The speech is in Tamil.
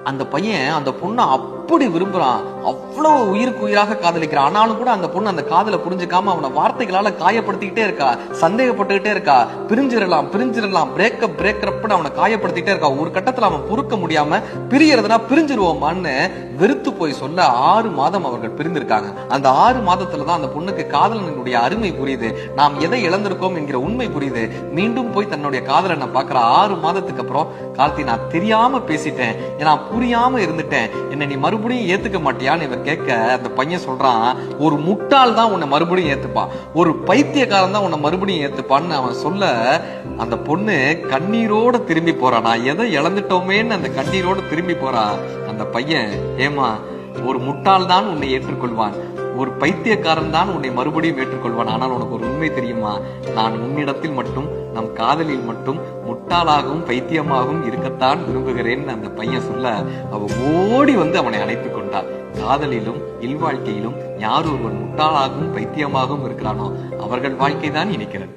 அந்த பையன் அந்த பொண்ணை அப்படி விரும்புறான், அவ்வளவு உயிருக்கு உயிராக காதலிக்கிறான். ஆனாலும் கூட அந்த பொண்ணு அந்த காதலை புரிஞ்சுக்காம அவனை வார்த்தைகளால காயப்படுத்திக்கிட்டே இருக்கா, சந்தேகப்பட்டுக்கிட்டே இருக்கா, பிரிஞ்சிடலாம் பிரேக்கப்னு அவனை காயப்படுத்திக்கிட்டே இருக்கா. ஒரு கட்டத்துல அவன் பொறுக்க முடியாம பிரியறதுனா பிரிஞ்சிருவோமான்னு வெறுத்து போய் சொல்ல 6 மாதம் அவர்கள் பிரிந்திருக்காங்க. அந்த 6 மாதத்துலதான் அந்த பொண்ணுக்கு காதலனுடைய அருமை புரியுது, நாம் எதை இழந்திருக்கோம் என்கிற உண்மை புரியுது. மீண்டும் போய் தன்னுடைய காதலனை பாக்குற 6 மாதத்துக்கு அப்புறம், கார்த்தி நான் தெரியாம பேசிட்டேன், நான் புரியாம இருந்துட்டேன், என்ன நீ மறுபடியும் ஏத்துக்க மாட்டியான்னு இவன் கேட்க, அந்த பையன் சொல்றான், ஒரு முட்டாள் தான் உன்னை மறுபடியும் ஏத்துப்பான், ஒரு பைத்தியக்காரன் தான் உன்னை மறுபடியும் ஏத்துப்பான்னு அவன் சொல்ல, அந்த பொண்ணு கண்ணீரோட திரும்பி போறான். நான் எதை இழந்துட்டோமேன்னு அந்த கண்ணீரோட திரும்பி போறான். அந்த பையன், ஏமா ஒரு முட்டாள் தான் உன்னை ஏற்றுக்கொள்வான், ஒரு பைத்தியக்காரன் தான் உன்னை மறுபடியும் ஏற்றுக்கொள்வான், ஆனால் உனக்கு ஒரு உண்மை தெரியுமா, நான் உன்னிடத்தில் மட்டும், நம் காதலில் மட்டும் முட்டாளாகவும் பைத்தியமாகவும் இருக்கத்தான் விரும்புகிறேன் அந்த பையன் சொல்ல, அவ ஓடி வந்து அவனை அழைத்துக் கொண்டாள். காதலிலும் இல்வாழ்க்கையிலும் யார் ஒருவன் முட்டாளாகவும் பைத்தியமாகவும் இருக்கிறானோ அவர்கள் வாழ்க்கை தான் இணைக்கிறது.